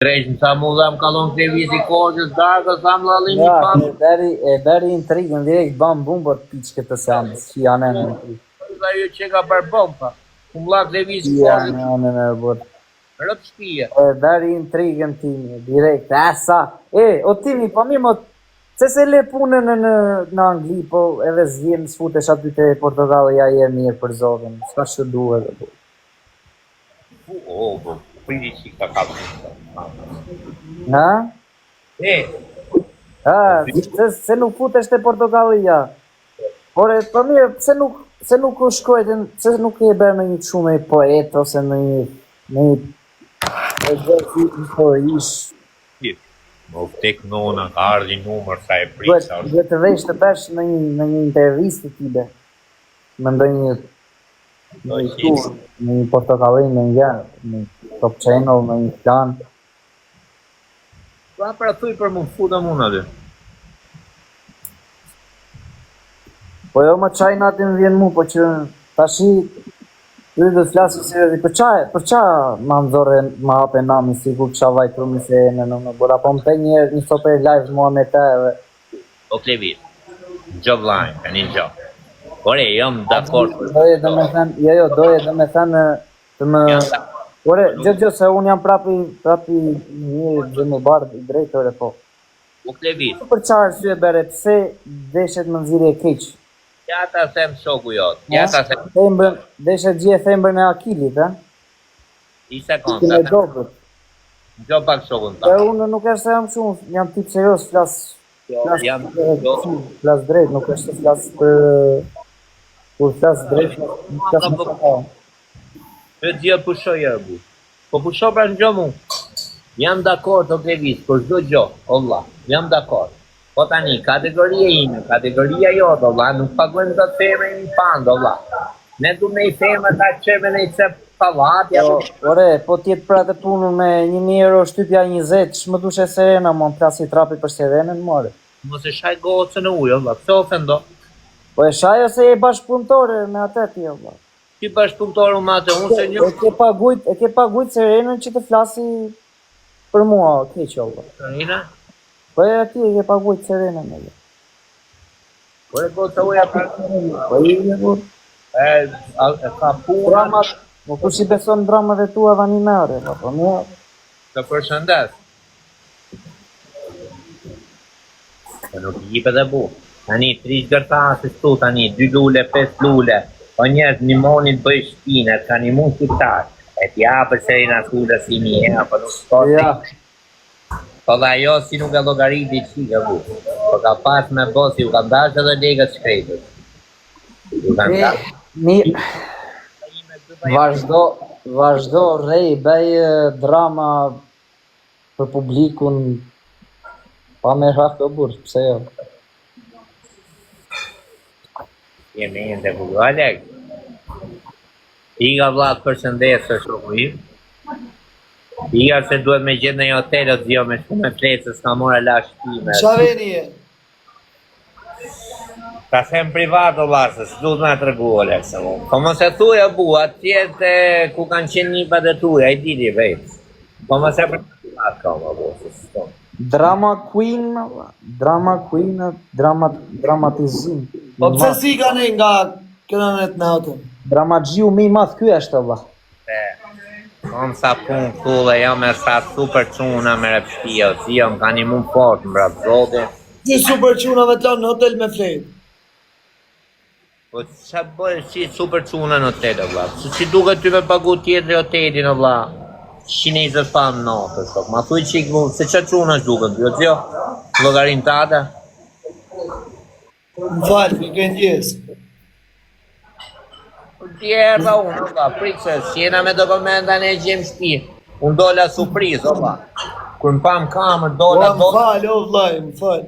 Drejt në sa mu dhe më kalon televizi koqës, darkës, sa më lallim një pak. E beri intrigën direkt ban bumbër piqë këtë seans, që janë në intrigë. Dhe ju që ka bërë bomba, ku më la televizi koqës. Janë në bërë. Rëpë shpije. E beri intrigën timi, direkt, o timi, pa mirë më, se le punën në Angli, po edhe zhjem s'futesh aty të Portokalli, ja je mirë për zotin, s'ka që duhe dhe bu. Po, priti që ka kapë. Na? Se nuk futesh të Portokalli, ja. Por e pa mirë, se nuk u shkojtë, se nuk e bërë në një qume i poet, ose në një e gjërë po ish. Më tek nona, ka ardhi numër sa e prisa. Duhet të vesh të pesh në një intervistë t'ibe. Më ndoj një Portokalli, në një Top Channel, në një plan. Pa pra thuj për më futa mund aty. Po jo më qaj natin vjen mu, po që tashi ty dhe të flasë se për qa ma nëzore ma hape nami si ku qa vajtru mi se e në bora, po më te një soper live mua me te edhe. O klevit, job line, ka një job. Ore, jam dakord. Doje dhe me thënë të më... Ore, gjë se unë jam prapi një dhe më bardh i drejtore, po. O klevit. Për qa arsye bere, pse deshet më nëziri e keq? Ja ta them shoku jot. Ja ta them. Deshet gjie thembër në Akilit, I sekondë. Gjo pak shokun ta. E unë nuk është se jam shumë, jam tip serios, flas drejt, nuk është se flas kur flas drejt, nuk flas më të Me dhja pusho jërbu. Po pusho pra në gjo mu. Jam dakord, o klevis, për shdo gjo, Allah, jam dakord. Po tani, kategoria ime, kategoria jote, Allah, nuk pagojmë të theme një pandë, Allah. Ne du me I theme ta qeme në I cep palatja. Ore, po tjetë pra të punu me 1.000 euro shtypja 20, shmë dushe Serena, më plasi trapi për Serenën, more. Mos e shaj gocën e ujë, Allah, pëse ofendo? Po e shaj ose e bashkëpunëtore me atë ti, Allah. Ti bashkëpunëtore u mate, unë se një... E ke pagujt Serenën që të flasi për mua, keq, Allah. Serena? Po e ati e ke pagujt Serenën, Allah. Po e gocë uja për... Po e gocë. E ka punë... Po ku si beson dramave tua dhe animare, po më... Të përshëndes. Të nuk I jipe dhe bu. Tani, 3 gërtasë stu tani, 2 lule, 5 lule. Po njerët një monit bëj shpinet, ka një mund shqiptar. E t'ja për Serena s'kullë si një e, po nuk s'koti. Po dhe ajo si nuk e logariti që ka bu. Po ka pas me bosi, u ka ndash edhe legët shkretës. U ka ndash. Vazhdo rej, bëj drama për publikun pa me rraf të burë, pse jo? Jemi e në të Alek. Iga vlad përshëndesë shoku I. Iga se duhet me gjithë në një hotel o zjo me shumë me fletës, s'ka mora la shtime. Qa veni e? Ta them privat o lasës, duhet me të regu Alek se mu. Po mos e thuja bu, atjetë ku kanë qenë një për dhe tuja, I diti vejtë. Po mos e privat ka më bu, se s'to. Drama queen, dramatizim. Po pëse si ka ne nga këna në të nautën? Drama gjiu mi madh ky është, Allah. Kom sa pun këtu dhe jam e sa super quna me repshtia, si jam ka një mund fort më bratë zote. Ti super quna me të në hotel me flejt? Po që bëjë si super quna në hotel, Allah? Që duke ty me pagu tjetëri hotelin, Allah? 120 famë natë, shok. Ma thuj qik mu, se që quna është duke të jo? Logarin tate? Më falë, ke kënë gjesë. Djerë dhe unë, Allah, prikse, s'jena me dokumenta në gjemë shpi. Unë dola surpriz, Allah. Kër më pam kamër, dola... Më falë, o vlaj, më falë.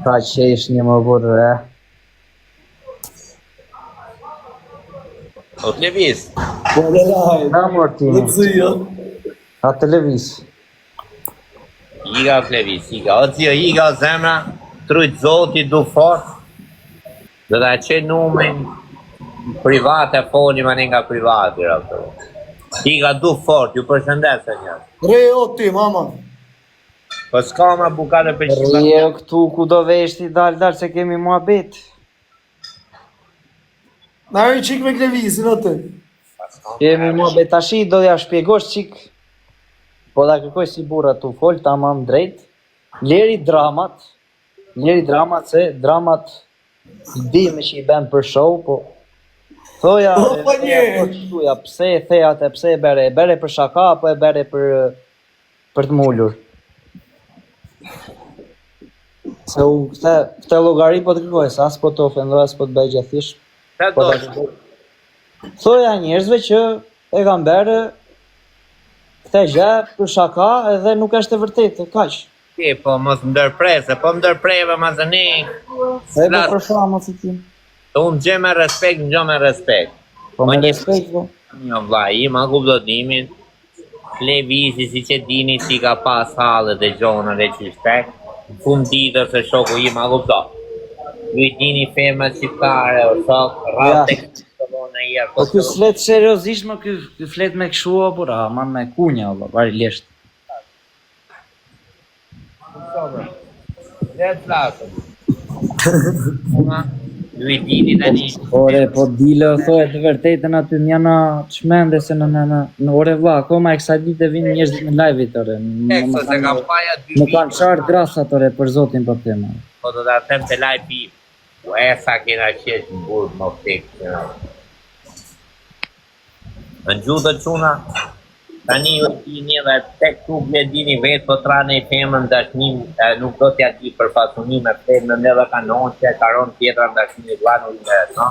Pra që ishë një më burë, O televiz. Po dhe lajë. Da mortimi. Në të zio. A televiz. Iga o televiz, iga. O zio, iga o zemra. Trujt zoti du fort. Dhe da që numen. private foli ma nga privati raptor. Ti ka du fort, ju përshëndet se një. Re o ti, mama. Po s'ka ma bukate për shqipa. Jo këtu ku do veshti dal se kemi muhabet. Na e qik me klevizin o ti. Kemi muhabet tashi do ja shpjegosh çik. Po da kërkoj si burra tu fol tamam drejt. Leri dramat se dramat i di me që i ben për show, po thoja ja pse e the atë, pse e bere për shaka apo e bere për të mulur. Se u këte llogari po të kërkoj, sa s'po të ofendoj, s'po të bëj gjithisht. Thoja njerëzve që e kanë bere këte gjë për shaka edhe nuk është e vërtetë, kaq. Po mos ndërprese, po ndërpreve ma zëni. E do për shama si ti. Unë gjë me respekt, në gjë me respekt. Po me respekt, po. Një vlaj, i ma kuptotimin. Levisi si që dini si ka pas halë dhe gjona dhe qishtek. Fund ditër se shoku i ma kuptot. Ju i dini femët shqiptare, o shok, rrate këtë në i Po ky flet seriozisht, më ky flet me kështu apo ma me kunja, varilisht. Ju i dini tani. Ore, po dile thoje të vërtetën aty mjana çmende se në ore vlla, akoma e kësaj dite vinë njerëzit në live-it ore. Teksa se kam paja 2 Më kanë qarë grasat ore për zotin për tema. Po do të them të live i. Po e sa kena qesh në burë më fikë. Në gjuhë të quna, tani ju dini dhe tek tu bje dini vetë po trane i femën dashnim, nuk do t'ja di për pasunim e femën edhe kanon që e karon tjetra dashnim i vlanu i vetë, no?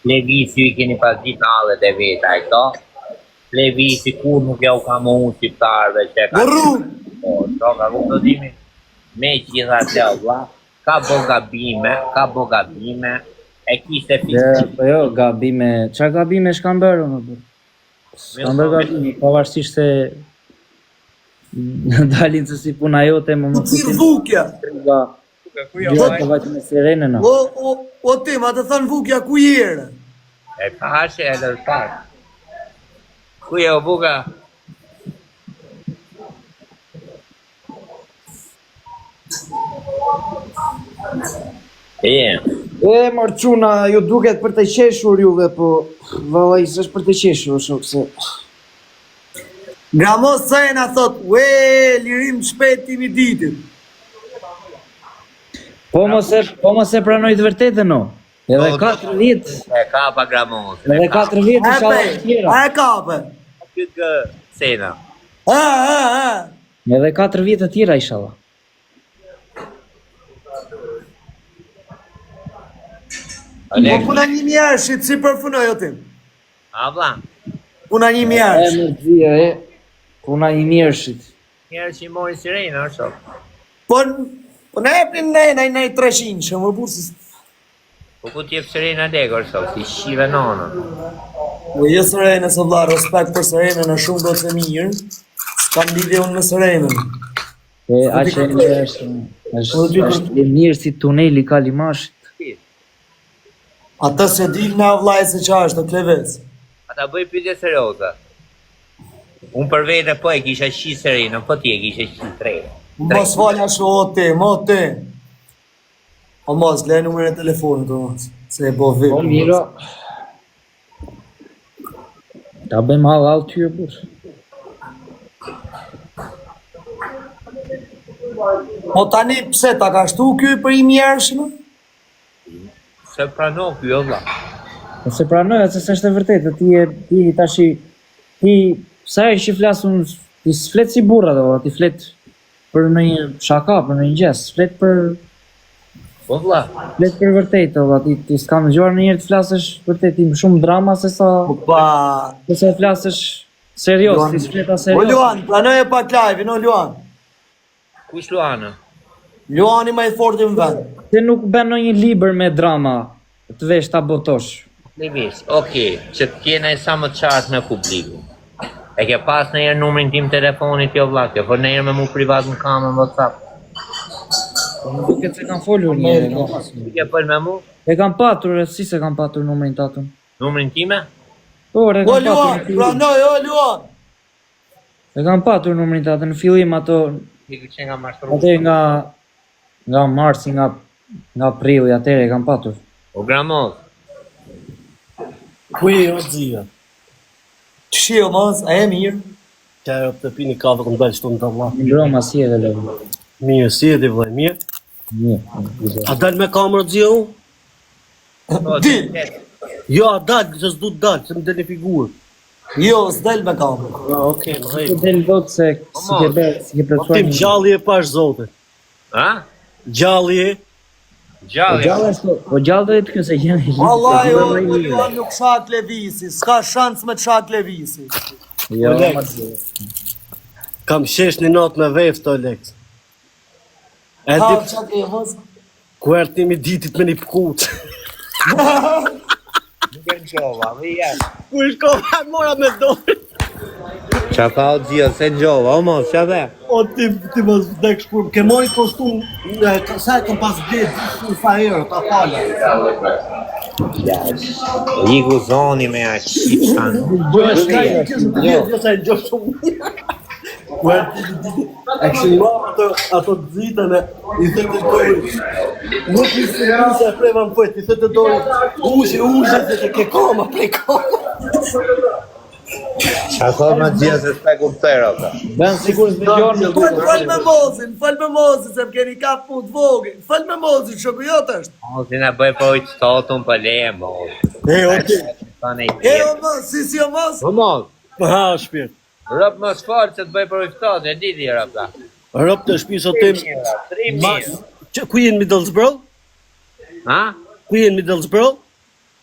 Levisi ju i keni pas ditë në alët e veta, e këto? Levisi kur nuk ja u ka më unë shqiptarve që e ka... Gërru! Po, ka ku do dimi, me gjitha të vla, ka bo gabime, e kishte fiskë. Po jo, gabime, qa gabime shkan bërë, më bërë? Shkan bërë gabime, pavarësisht se dalin se si puna jote, më më Cir vukja! Të vajtë me sirene, no. O ti, ma të thënë vukja ku jere? E pashe e lërpak. Ku je o buka? E, mërquna, ju duket për të qeshur juve, po valla i s'është për të qeshur, shok se... Gramos Sena thot, ue, lirim shpeti një ditit. Po mos e pranoj të vërtetën, no. Edhe 4 vit. E ka pa gramos. Edhe 4 vit i shala të tjera. A e kape? Këtë Sena. Edhe 4 vit të tjera i shala. Po puna një mjerëshit, si përfunoj o tim? A vla? Puna një E mjerëshit. më dhja, puna i mjerëshit. Njerë që i mori sirena, është shok. Po ne epin nej 300 që më bursis. Po ku t'jep sirena dego, është shok, si shive nono. Po jo sirene së vla, respekt për sirene në shumë do të mirë. S'kam lidhje unë me sirenën. E aqe e mirë është e mirë si tuneli Kalimashit. Ata se dil nga vlaj se qa është të kleves. Ata bëj pyetje serioze. Unë për vete po e kisha shi serenën, po ti e kisha shi trejnë. Mos falja shu o ti, mo ti. O mos, le numër e telefonit o mos. Se e bo vip. Po mira. Ta bëjmë halal ty e burë. Po tani pse ta ka shtu ky për i mjerëshme? Se prano kjo vla. Se pranoj, se s'është e vërtetë, ti tashi, ti, sa e që flasun, ti s'flet si burra dhe, ti flet për në një shaka, për në një gjes, flet për vërtetë, ti s'kam dëgjuar në njërë të flasësh vërtet, ti më shumë drama se sa, se flasësh serios, ti s'fleta serios. O Luan, pranoj e pak live, no Luan. Kush Luana? Luani ma i forti më vend. Se nuk ben në një liber me drama, të vesh ta botosh. Levis, okej, që t'kjena e sa më qartë me publiku. E ke pas në jerë numrin tim telefonit jo vla, kjo, por në jerë me mu privat në kamë në WhatsApp. Më duket se kam folur një. Ti ke pëll me mu? E kam patur, si se kam patur numrin tatën. Numrin time? Po, e O kam Luan, patur në fillim. pranoj, o Luan. E kam patur numrin të atë në fillim ato Ti që nga mashtru. atë nga marsi, nga prilli, atëre e kam patur. O gramoz. Ku je o dzia? Shio mos, a e mirë? Ka e të pini kafe këmë dalë shtu në të vla. Në Roma si edhe lëvë. Mirë, si e di vla, mirë. Mirë. A dalë me kamerë dzia u? Dil. Jo, a dalë, që s'du të dalë, që më dalë një figurë. Jo, s'del me kamerë. Okej, më Të hejmë. del vot se si ke bërë, si ke plotësuar. Tim, gjalli e pash zote. Ha? Gjalli e, Gjalli. Gjallë është, po gjallë do të këse jeni. Allah jo, o Luan nuk shak levisi, s'ka shans me të shak levisi. Jo, Lex. ma të kam shesh një natë me vef të Lex. E Ha, di, qatë e mos? ku ertimi ditit me një pëkut. Nuk e në gjova, me jetë. Ku ishko, mora me dojë. Qa tha o gjia, se në gjova, o mos, qa dhe? O ti mos vdek shkur, ke mori kostum, sa e kom pas vdek, sa herë, ta falja. Iku zoni me a qip shanë. Jo, sa e gjosh shumë. E kështë një ato dzitën e i thëtë të dojë. Nuk i se se e preva më pëjtë, i thëtë të dojë. Ushe se të ke koma, prej koma. Qa thot me gjia se s'pe kuptera, ta. Ben sigur të dëgjon në Fal me mozin, se më keni kap put vogël. Fal me mozin, shoku jot është. Mosin e bëj po i qëtotun për leje, mos. E, okej. E o mos, si o mos? O mos, Ha, shpirt. rëp më shfarë që të bëj për i qëtot, e di di rëp ta. Rëp të shpiso tim. 3.000. Ku jenë Middlesbrough? Ha? Ku jenë Middlesbrough?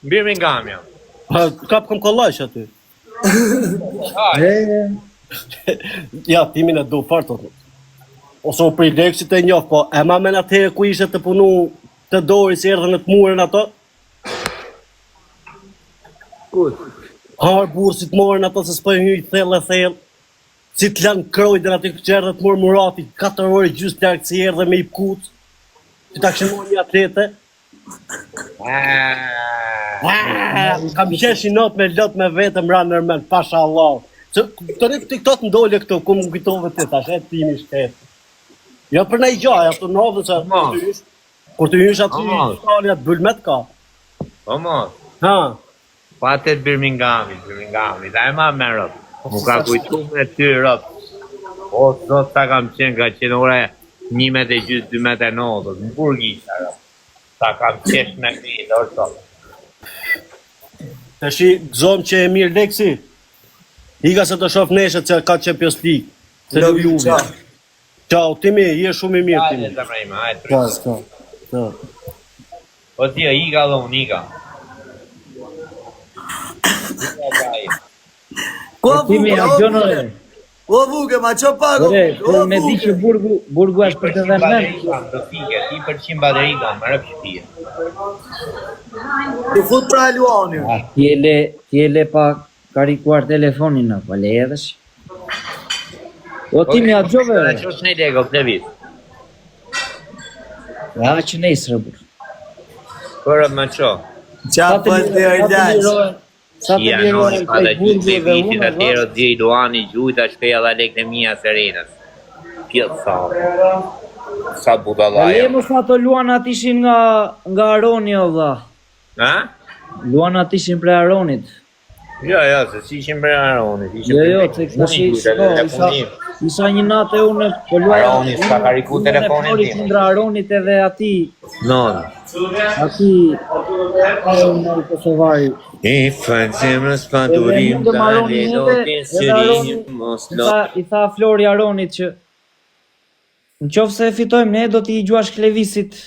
Birmingham jam. Ha, kap kam kollash aty. Ja, timin e do fartot. Ose u prej Lexit e njoh, po e ma men atëherë ku ishe të punu të dori si erdhën në të murën ato? Harë bursit morën ato se s'po hyj thellë e thellë. Si të lanë krojdën aty që erdhë të murë Murati, 4 orë gjysë larkë si erdhë me i pkut. Që ta kështë morë një atlete. Kam qesh i not me lot me vetëm ranë nërmen, pasha Allah. Të rritë të këto të ndolje këto, ku më kujtove të tash, e timi shtetë. Jo për në i gjaj, ato në ovë se kur të hysh aty, shkali atë bulmet ka. O mos, Ha, patet Birminghami, da e ma me rëp. Mu ka kujtu me ty rëp. O, sot ta kam qenë, ka qenë ore 1.20, 2.9, në burgisha rëp. Ta kam qesh me këtë, orë sot. të shi gëzom që e mirë Lexi. Ika se të shof neshe që ka Champions League. Se Love lu you, juve. ciao. Ciao, Timi, je shumë i mirë Hajde, Timi. zemra ime, hajde. Ciao. O tia, iga dhe unë, iga. Ko Timi, a vuke, gjonore. o vuke, ma që pago? Ore, por me di që burgu është për të dhe vend. Do fike, 10% baterika, më rëp shpije. Ti fut pra Luani. Ti e le pa karikuar telefonin në, pa le edhesh. O Timi, a gjove? Në qosh në lego, këtë vit. Ja, që nejsë rëbur. Kërët më qo. Qa për të rëgjaj. Sa të Ja, noni, lirohen pa dhe prej burgu gjithë dhe vitit unë, atjero dhjej Luani gjujta shpeja dhe lek në mija Serenës. Pjellë sa. Sa A le budalaja. më sa të luanat ishin nga Aroni, o dha. Ha? Luanat ishin pre Aronit. Jo, se si ishim për Aronit. Jo, se kështë isha një natë e unë po luaj. Aroni, s'ka kariku telefonin tim. Kundra Aronit edhe ati, Non. në Kosovari. I fënë zemrës pandurim, Edhe dale, Aroni lotin edhe sërim, mos lo. I tha Flori Aronit që në qofë se fitojmë ne do t'i gjuash Klevisit